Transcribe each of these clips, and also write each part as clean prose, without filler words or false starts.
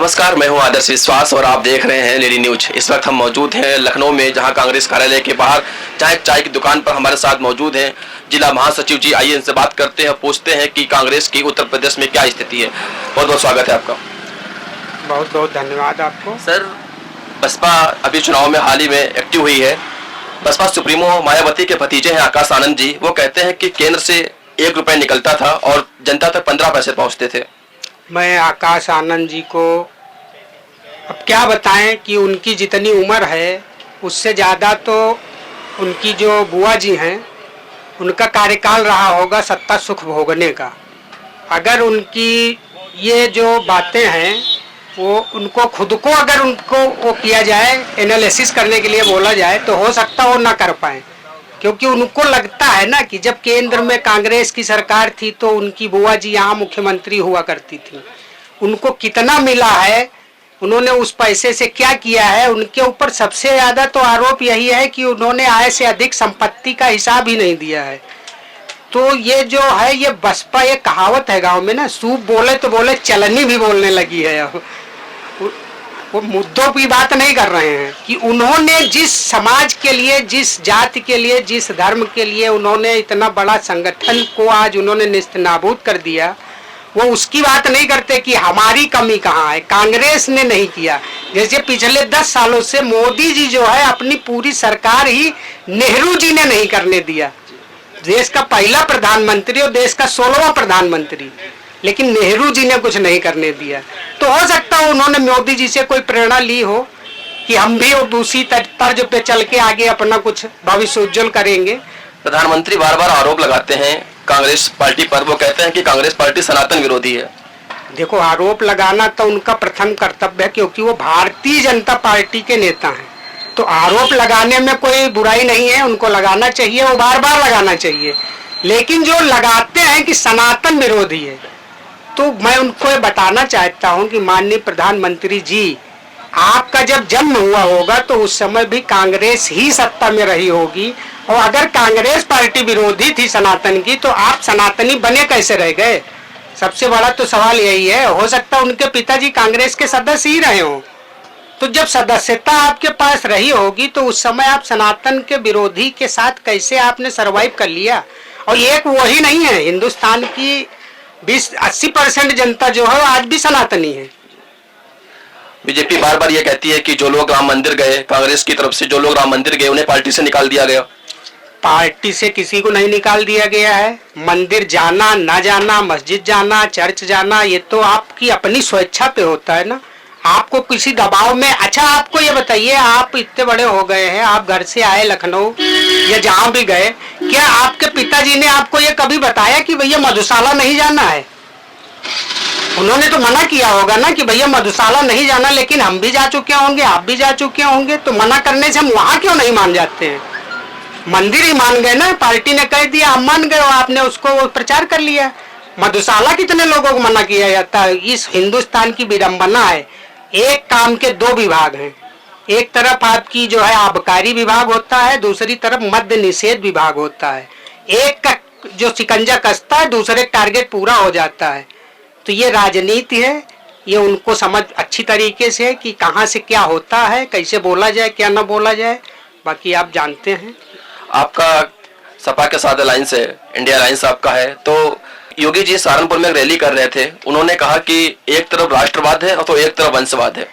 नमस्कार, मैं हूं आदर्श विश्वास और आप देख रहे हैं लेडी न्यूज। इस वक्त हम मौजूद हैं लखनऊ में, जहां कांग्रेस कार्यालय के बाहर चाय की दुकान पर हमारे साथ मौजूद हैं जिला महासचिव जी। आइए इनसे बात करते हैं, पूछते हैं कि कांग्रेस की उत्तर प्रदेश में क्या स्थिति है। बहुत बहुत स्वागत है आपका। बहुत बहुत धन्यवाद आपको। सर, बसपा अभी चुनाव में हाल ही में एक्टिव हुई है। बसपा सुप्रीमो मायावती के भतीजे हैं आकाश आनंद जी, वो कहते हैं कि केंद्र से 1 रुपये निकलता था और जनता तक 15 पैसे पहुँचते थे। मैं आकाश आनंद जी को अब क्या बताएं कि उनकी जितनी उम्र है उससे ज़्यादा तो उनकी जो बुआ जी हैं उनका कार्यकाल रहा होगा सत्ता सुख भोगने का। अगर उनकी ये जो बातें हैं वो उनको खुद को अगर उनको वो किया जाए, एनालिसिस करने के लिए बोला जाए, तो हो सकता वो ना कर पाए, क्योंकि उनको लगता है ना कि जब केंद्र में कांग्रेस की सरकार थी तो उनकी बुआ जी यहाँ मुख्यमंत्री हुआ करती थी। उनको कितना मिला है, उन्होंने उस पैसे से क्या किया है, उनके ऊपर सबसे ज़्यादा तो आरोप यही है कि उन्होंने आय से अधिक संपत्ति का हिसाब ही नहीं दिया है। तो ये जो है, ये बसपा, ये कहावत है गांव में ना, सूप बोले तो बोले चलनी भी बोलने लगी है। अब वो मुद्दों की बात नहीं कर रहे हैं कि उन्होंने जिस समाज के लिए, जिस जाति के लिए, जिस धर्म के लिए उन्होंने इतना बड़ा संगठन को आज उन्होंने नेस्तनाबूद कर दिया, वो उसकी बात नहीं करते कि हमारी कमी कहाँ है। कांग्रेस ने नहीं किया। जैसे पिछले 10 सालों से मोदी जी जो है अपनी पूरी सरकार ही नेहरू जी ने नहीं करने दिया। देश का पहला प्रधानमंत्री और देश का 16वां प्रधानमंत्री, लेकिन नेहरू जी ने कुछ नहीं करने दिया। तो हो सकता है उन्होंने मोदी जी से कोई प्रेरणा ली हो कि हम भी उसी तर्ज पे चल के आगे अपना कुछ भविष्य उज्जवल करेंगे। प्रधानमंत्री बार बार आरोप लगाते हैं कांग्रेस पार्टी पर। वो कहते हैं कि कांग्रेस पार्टी सनातन विरोधी है। देखो, आरोप लगाना तो उनका प्रथम कर्तव्य है, क्योंकि वो भारतीय जनता पार्टी के नेता हैं। तो आरोप लगाने में कोई बुराई नहीं है, उनको लगाना चाहिए, वो बार बार लगाना चाहिए। लेकिन जो लगाते हैं कि सनातन विरोधी है, तो मैं उनको ये बताना चाहता हूं कि माननीय प्रधानमंत्री जी, आपका जब जन्म हुआ होगा तो उस समय भी कांग्रेस ही सत्ता में रही होगी, और अगर कांग्रेस पार्टी विरोधी थी सनातन की, तो आप सनातनी बने कैसे रह गए? सबसे बड़ा तो सवाल यही है। हो सकता है उनके पिताजी कांग्रेस के सदस्य ही रहे हों, तो जब सदस्यता आपके पास रही होगी तो उस समय आप सनातन के विरोधी के साथ कैसे आपने सरवाइव कर लिया? और एक वही नहीं है, हिंदुस्तान की 80% जनता जो है आज भी सनातनी है। बीजेपी बार बार ये कहती है कि जो लोग राम मंदिर गए, कांग्रेस की तरफ से जो लोग राम मंदिर गए उन्हें पार्टी से निकाल दिया गया। पार्टी से किसी को नहीं निकाल दिया गया है। मंदिर जाना ना जाना, मस्जिद जाना, चर्च जाना, ये तो आपकी अपनी स्वेच्छा पे होता है ना। आपको किसी दबाव में, अच्छा आपको ये बताइए, आप इतने बड़े हो गए हैं, आप घर से आए लखनऊ या जहाँ भी गए, क्या आपके पिताजी ने आपको ये कभी बताया कि भैया मधुशाला नहीं जाना है? उन्होंने तो मना किया होगा ना कि भैया मधुशाला नहीं जाना, लेकिन हम भी जा चुके होंगे, आप भी जा चुके होंगे, तो मना करने से हम वहां क्यों नहीं मान जाते हैं? मंदिर ही मान गए ना, पार्टी ने कह दिया हम मान गए, आपने उसको प्रचार कर लिया। मधुशाला कितने लोगों को मना किया जाता है? इस हिंदुस्तान की विडंबना है। एक काम के 2 विभाग हैं। एक तरफ आपकी जो है आबकारी विभाग होता है, दूसरी तरफ मद्य निषेध विभाग होता है। एक का जो शिकंजा कसता है, दूसरे टारगेट पूरा हो जाता है। तो ये राजनीति है, ये उनको समझ अच्छी तरीके से कि कहाँ से क्या होता है, कैसे बोला जाए, क्या ना बोला जाए, बाकी आप जानते हैं। आपका सपा के साथ अलायंस है, इंडिया अलायंस आपका है। तो योगी जी सहारनपुर में एक रैली कर रहे थे, उन्होंने कहा कि एक तरफ राष्ट्रवाद है और तो एक तरफ वंशवाद है।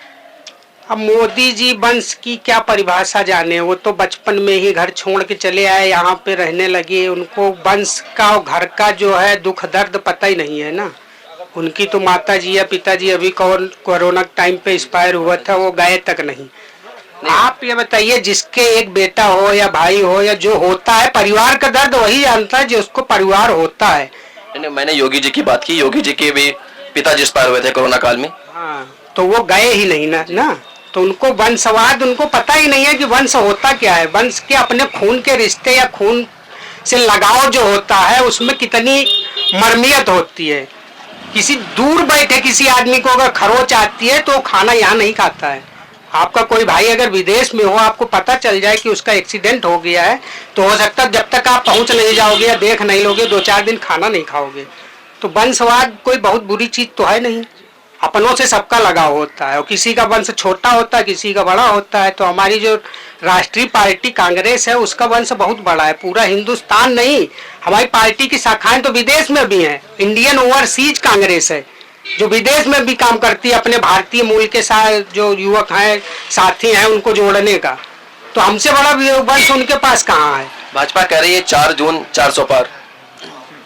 अब मोदी जी वंश की क्या परिभाषा जाने, वो तो बचपन में ही घर छोड़ के चले आए, यहाँ पे रहने लगे। उनको वंश का और घर का जो है दुख दर्द पता ही नहीं है ना। उनकी तो माता जी या पिताजी अभी कोरोना टाइम पे एक्सपायर हुआ था, वो गए तक नहीं। आप ये बताइए, जिसके एक बेटा हो या भाई हो या जो होता है, परिवार का दर्द वही जानता है जो उसको परिवार होता है। मैंने योगी जी की बात की, योगी जी के भी पिताजी एक्सपायर हुए थे कोरोना काल में। हाँ, तो वो गए ही नहीं ना। तो उनको वंशवाद, उनको पता ही नहीं है कि वंश होता क्या है। वंश के अपने खून के रिश्ते या खून से लगाव जो होता है उसमें कितनी मर्मियत होती है। किसी दूर बैठे किसी आदमी को अगर खरोच आती है तो खाना यहाँ नहीं खाता है। आपका कोई भाई अगर विदेश में हो, आपको पता चल जाए कि उसका एक्सीडेंट हो गया है, तो हो सकता है जब तक आप पहुंच नहीं जाओगे या देख नहीं लोगे, 2-4 दिन खाना नहीं खाओगे। तो वंशवाद कोई बहुत बुरी चीज तो है नहीं। अपनों से सबका लगाव होता है और किसी का वंश छोटा होता है, किसी का बड़ा होता है। तो हमारी जो राष्ट्रीय पार्टी कांग्रेस है उसका वंश बहुत बड़ा है, पूरा हिंदुस्तान नहीं, हमारी पार्टी की शाखाएं तो विदेश में भी हैं। इंडियन ओवरसीज कांग्रेस है जो विदेश में भी काम करती है अपने भारतीय मूल के साथ, जो युवक हैं साथी हैं उनको जोड़ने का। तो हमसे बड़ा वंश उनके पास कहाँ है। भाजपा कह रही है 4 जून 400 पार।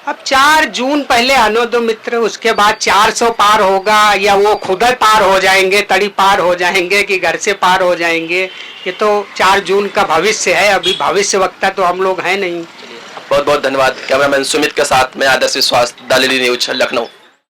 अब 4 जून पहले आने दो मित्र, उसके बाद 400 पार होगा या वो खुद पार हो जाएंगे, तड़ी पार हो जाएंगे कि घर से पार हो जाएंगे, ये तो 4 जून का भविष्य है। अभी भविष्य वक्ता तो हम लोग हैं नहीं। बहुत बहुत धन्यवाद। कैमरामैन सुमित के साथ मैं आदर्श विश्वास, द लेडी न्यूज, लखनऊ।